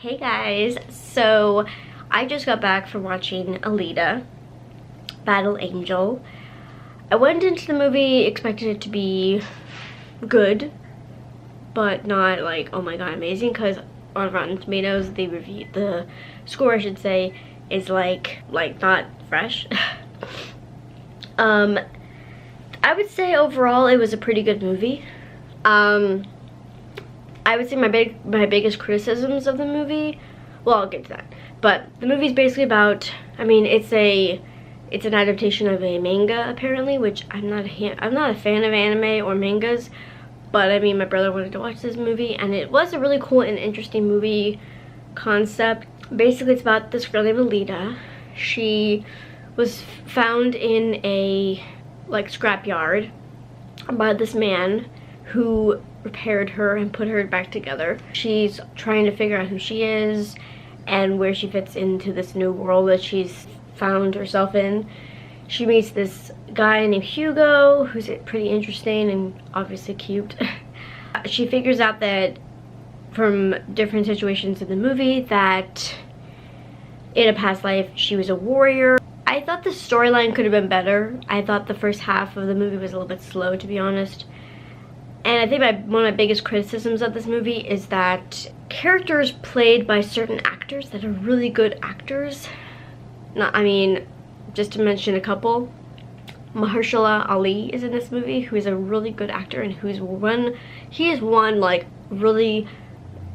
Hey guys, so I just got back from watching Alita, Battle Angel. I went into the movie expecting it to be good, but not like, oh my god, amazing, because on Rotten Tomatoes, the score I should say, is like not fresh. I would say overall it was a pretty good movie. I would say my biggest criticisms of the movie, well, I'll get to that, but the movie's basically about, I mean, it's an adaptation of a manga apparently, which I'm not a fan of anime or mangas, but I mean, my brother wanted to watch this movie and it was a really cool and interesting movie concept. Basically, it's about this girl named Alita. She was found in a like scrapyard by this man who repaired her and put her back together. She's trying to figure out who she is and where she fits into this new world that she's found herself in. She meets this guy named Hugo, who's pretty interesting and obviously cute. She figures out that from different situations in the movie that in a past life she was a warrior. I thought the storyline could have been better. I thought the first half of the movie was a little bit slow, to be honest. And I think one of my biggest criticisms of this movie is that characters played by certain actors that are really good actors. I mean, just to mention a couple, Mahershala Ali is in this movie, who is a really good actor and he has won like really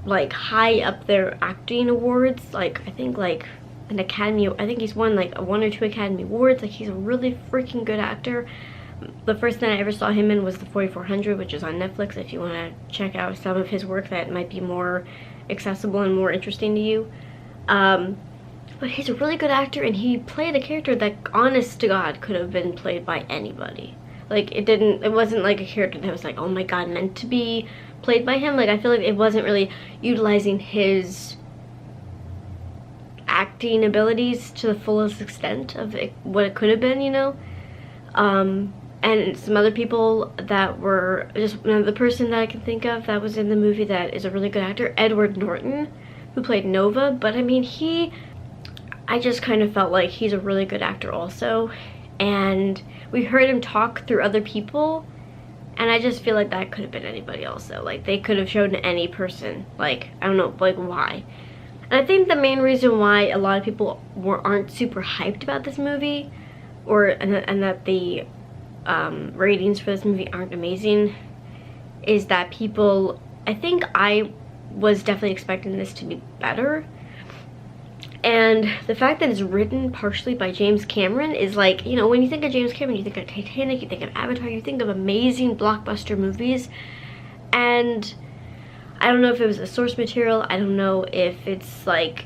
like high up there acting awards. Like I think like an Academy, I think he's won like 1 or 2 Academy Awards. Like he's a really freaking good actor. The first thing I ever saw him in was the 4400, which is on Netflix if you want to check out some of his work that might be more accessible and more interesting to you. But he's a really good actor and he played a character that, honest to God, could have been played by anybody. Like it wasn't like a character that was like, oh my god, meant to be played by him. Like I feel like it wasn't really utilizing his acting abilities to the fullest extent of what it could have been, you know? And some other people that were just the person that I can think of that was in the movie that is a really good actor, Edward Norton, who played Nova. But I mean, I just kind of felt like he's a really good actor also, and we heard him talk through other people, and I just feel like that could have been anybody also. Like they could have shown any person, like I don't know, like why. And I think the main reason why a lot of people aren't super hyped about this movie, and that the ratings for this movie aren't amazing, is that people, I think I was definitely expecting this to be better, and the fact that it's written partially by James Cameron is like, you know, when you think of James Cameron, you think of Titanic, you think of Avatar, you think of amazing blockbuster movies, and I don't know if it was the source material, I don't know if it's like,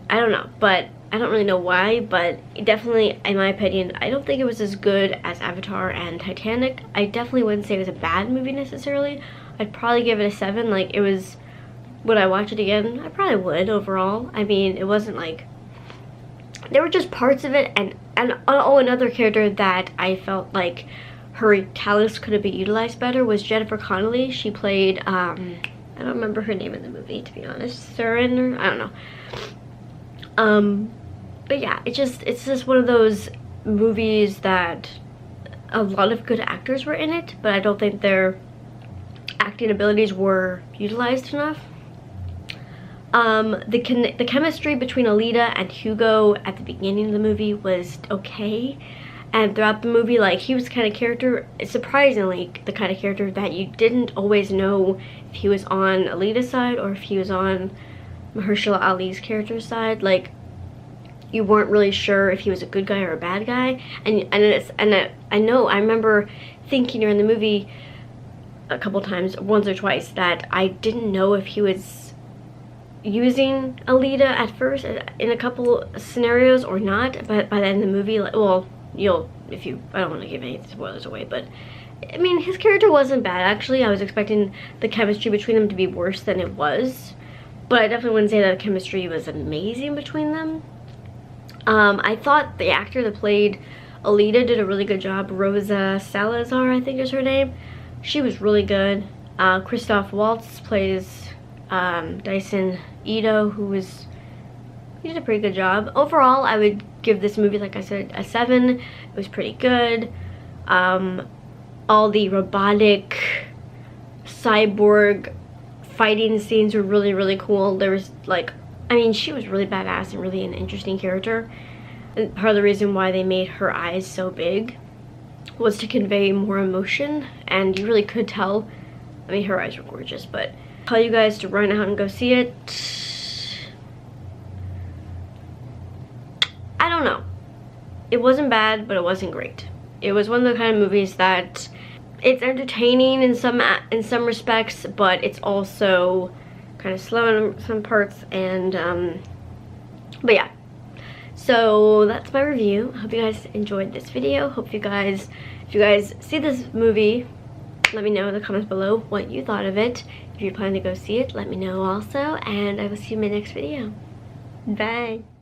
I don't know, but I don't really know why, but it definitely, in my opinion, I don't think it was as good as Avatar and Titanic. I definitely wouldn't say it was a bad movie necessarily. I'd probably give it a 7. Like it was, would I watch it again? I probably would overall. I mean, it wasn't like, there were just parts of it, and another character that I felt like her talents could have been utilized better was Jennifer Connelly. She played, I don't remember her name in the movie, to be honest. Surin, or I don't know. But yeah, it's just one of those movies that a lot of good actors were in it, but I don't think their acting abilities were utilized enough. The chemistry between Alita and Hugo at the beginning of the movie was okay, and throughout the movie, like, he was the kind of character, surprisingly, the kind of character that you didn't always know if he was on Alita's side or if he was on Mahershala Ali's character's side. Like, you weren't really sure if he was a good guy or a bad guy, and I remember thinking during the movie a couple times, once or twice, that I didn't know if he was using Alita at first in a couple scenarios or not, but by the end of the movie, like, well, I don't want to give any spoilers away, but I mean, his character wasn't bad actually. I was expecting the chemistry between them to be worse than it was, but I definitely wouldn't say that the chemistry was amazing between them. I thought the actor that played Alita did a really good job. Rosa Salazar, I think is her name. She was really good. Christoph Waltz plays Dyson Ito, he did a pretty good job. Overall, I would give this movie, like I said, a 7. It was pretty good. All the robotic cyborg fighting scenes were really, really cool. There was like, I mean, she was really badass and really an interesting character. And part of the reason why they made her eyes so big was to convey more emotion, and you really could tell. I mean, her eyes were gorgeous, but I'll tell you guys to run out and go see it. I don't know. It wasn't bad, but it wasn't great. It was one of the kind of movies that it's entertaining in some respects, but it's also kind of slow in some parts, and but yeah. So that's my review. Hope you guys enjoyed this video. Hope you guys, if you guys see this movie, let me know in the comments below what you thought of it. If you're planning to go see it, let me know also, and I will see you in my next video. Bye.